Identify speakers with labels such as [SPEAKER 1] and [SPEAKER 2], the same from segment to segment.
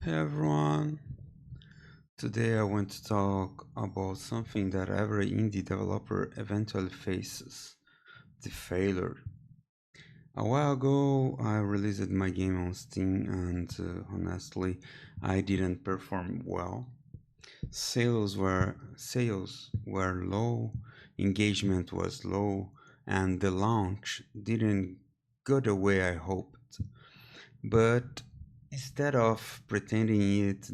[SPEAKER 1] Hey everyone, today I want to talk about something that every indie developer eventually faces, the failure. A while ago, I released my game on Steam and honestly, I didn't perform well. Sales were low, engagement was low, and the launch didn't go the way I hoped. But instead of pretending it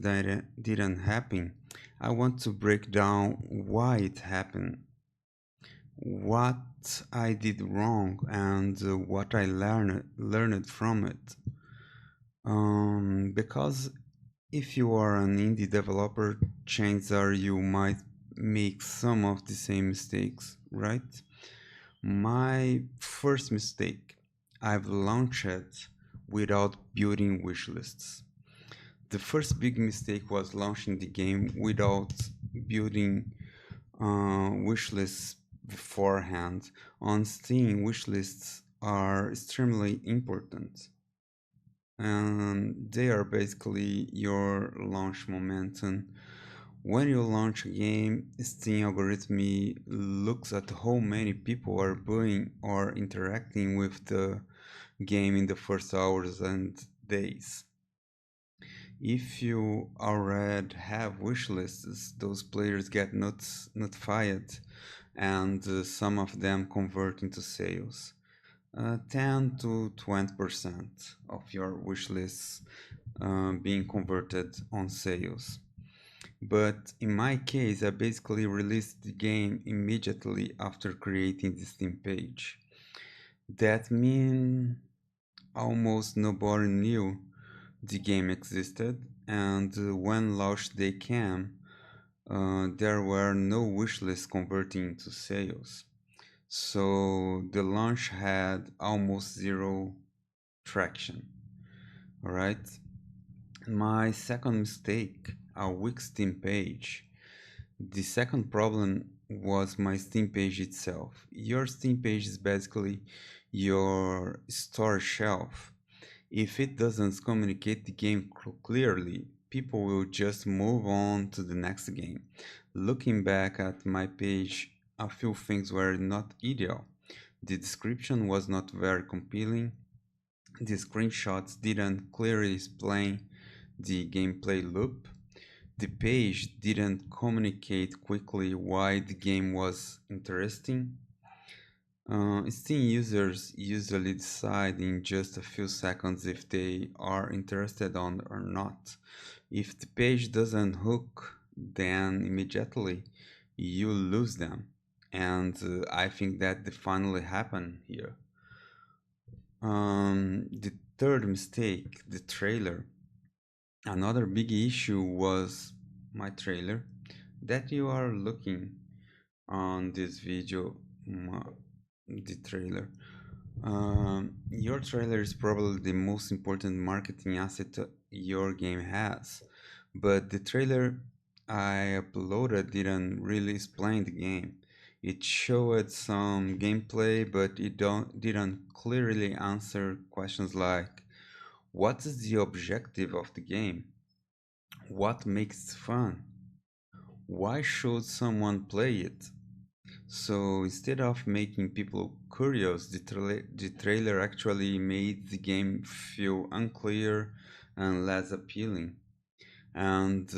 [SPEAKER 1] didn't happen, I want to break down why it happened, what I did wrong, and what I learned from it. Because if you are an indie developer, chances are you might make some of the same mistakes, right? My first mistake, I've launched without building wishlists. The first big mistake was launching the game without building wishlists beforehand. On Steam, wishlists are extremely important, and they are basically your launch momentum. When you launch a game, Steam algorithm looks at how many people are buying or interacting with the game in the first hours and days. If you already have wish lists, those players get notified and some of them convert into sales. 10 to 20% of your wish lists being converted on sales. But in my case, I basically released the game immediately after creating the Steam page. That means almost nobody knew the game existed, and when launch day came, there were no wishlists converting to sales. So the launch had almost zero traction. All right. My second mistake, a weak Steam page. The second problem was my Steam page itself. Your Steam page is basically your store shelf. If it doesn't communicate the game clearly, people will just move on to the next game. Looking back at my page, a few things were not ideal. The description was not very compelling. The screenshots didn't clearly explain the gameplay loop. The page didn't communicate quickly why the game was interesting. Steam users usually decide in just a few seconds if they are interested on or not. If the page doesn't hook, then immediately you lose them. And I think that finally happened here. The third mistake, the trailer. Another big issue was my trailer that you are looking on this video, the trailer. Your trailer is probably the most important marketing asset your game has, but the trailer I uploaded didn't really explain the game. It showed some gameplay, but didn't clearly answer questions like what is the objective of the game? What makes it fun? Why should someone play it? So instead of making people curious, the trailer actually made the game feel unclear and less appealing. And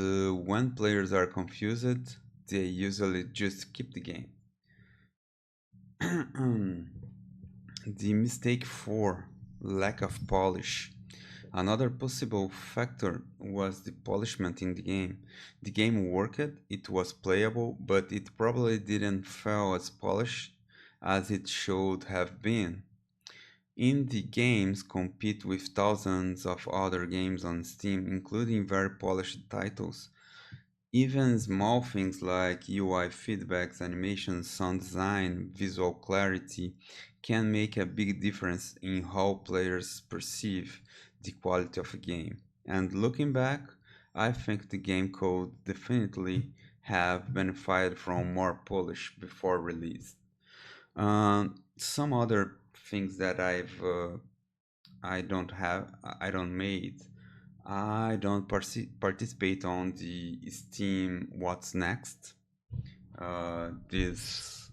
[SPEAKER 1] when players are confused, they usually just skip the game. The mistake 4, lack of polish. Another possible factor was the polishment in the game. The game worked, it was playable, but it probably didn't feel as polished as it should have been. Indie games compete with thousands of other games on Steam, including very polished titles. Even small things like UI feedbacks, animations, sound design, visual clarity can make a big difference in how players perceive the quality of a game. And looking back, I think the game could definitely have benefited from more polish before release. Some other things that I don't made I don't participate on the Steam What's Next. This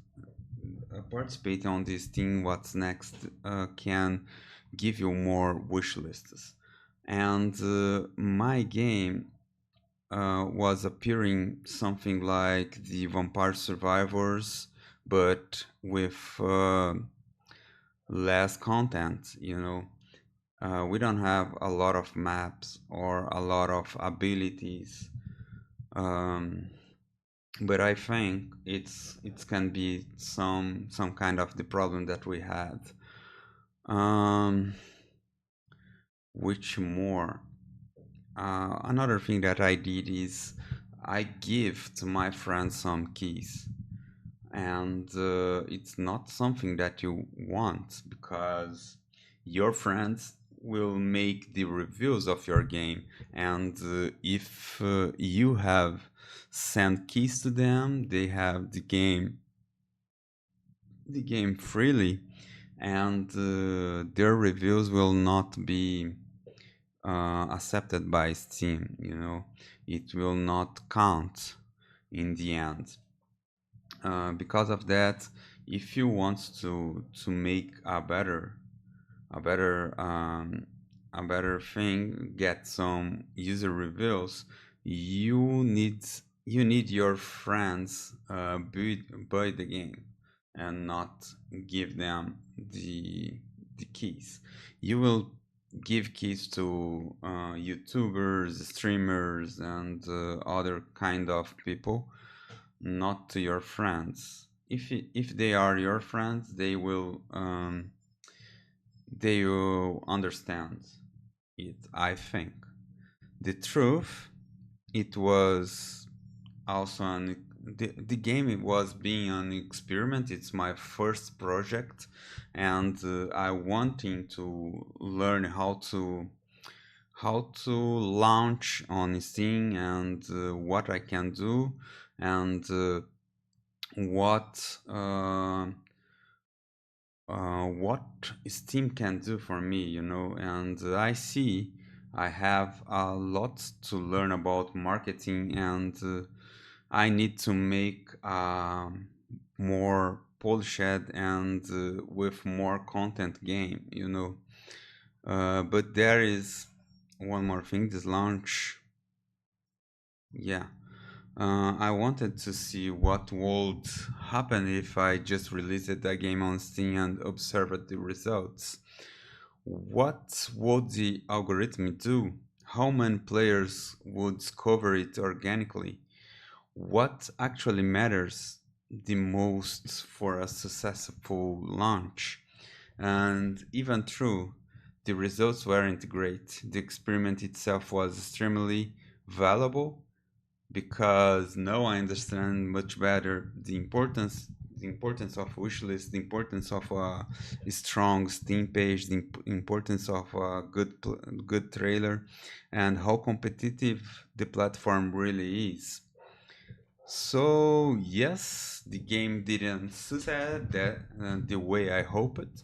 [SPEAKER 1] Participating on this Steam What's Next can give you more wish lists. And my game was appearing something like the Vampire Survivors, but with less content, you know. We don't have a lot of maps or a lot of abilities, um, but I think it can be some kind of the problem that we had. Um, which more? Another thing that I did is I give to my friends some keys, and it's not something that you want because your friends will make the reviews of your game, and if you have sent keys to them, they have the game freely, and their reviews will not be accepted by Steam. It will not count in the end. Because of that, if you want to make a better a better thing, get some user reviews, you need you need your friends buy the game and not give them the keys. You will give keys to YouTubers, streamers, and other kind of people, not to your friends. If they are your friends, they will understand it. I think the truth, it was also the game, it was being an experiment. It's my first project, and I wanting to learn how to launch on Steam, and what I can do, and what what Steam can do for me, and I see I have a lot to learn about marketing, and I need to make more polished and with more content game, but there is one more thing, this launch. Yeah. I wanted to see what would happen if I just released the game on Steam and observed the results. What would the algorithm do? How many players would discover it organically? What actually matters the most for a successful launch? And even true, the results weren't great. The experiment itself was extremely valuable because now I understand much better the importance of wishlist, the importance of a strong Steam page, the importance of a good trailer, and how competitive the platform really is. So yes, the game didn't succeed the way I hoped,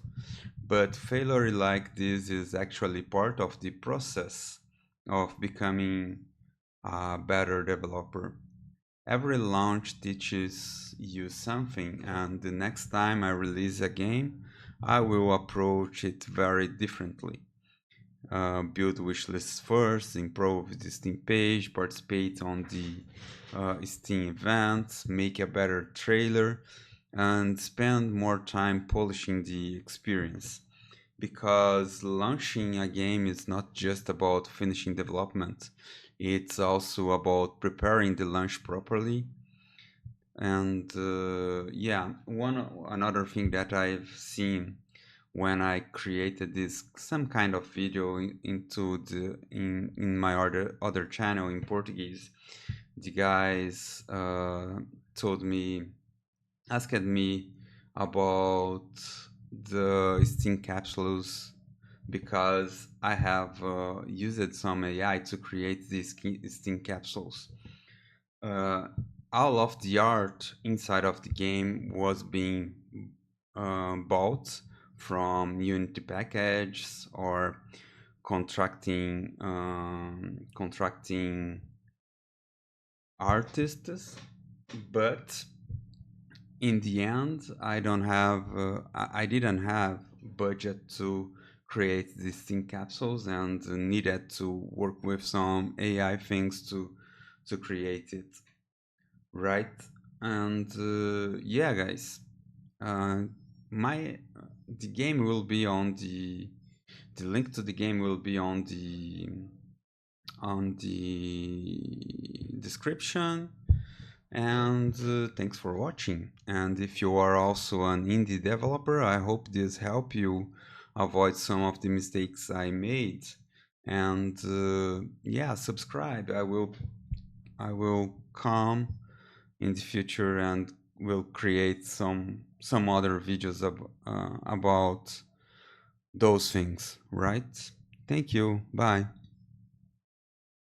[SPEAKER 1] but failure like this is actually part of the process of becoming a better developer. Every launch teaches you something, and the next time I release a game, I will approach it very differently. Build wish lists first, improve the Steam page, participate on the Steam events, make a better trailer, and spend more time polishing the experience. Because launching a game is not just about finishing development, it's also about preparing the launch properly. And yeah, one another thing that I've seen when I created this some kind of video in my other channel in Portuguese, the guys told me asked me about the Steam capsules because I have used some AI to create these Steam capsules. uh, all of the art inside of the game was being bought from Unity packages or contracting artists, but in the end, I didn't have budget to create these thing capsules and needed to work with some AI things to create it, right? And yeah, guys, uh, my the game will be on the link to the game will be on the description. And thanks for watching. And if you are also an indie developer, I hope this help you avoid some of the mistakes I made. And yeah, subscribe. I will come in the future and will create some other videos about those things, right? Thank you. Bye.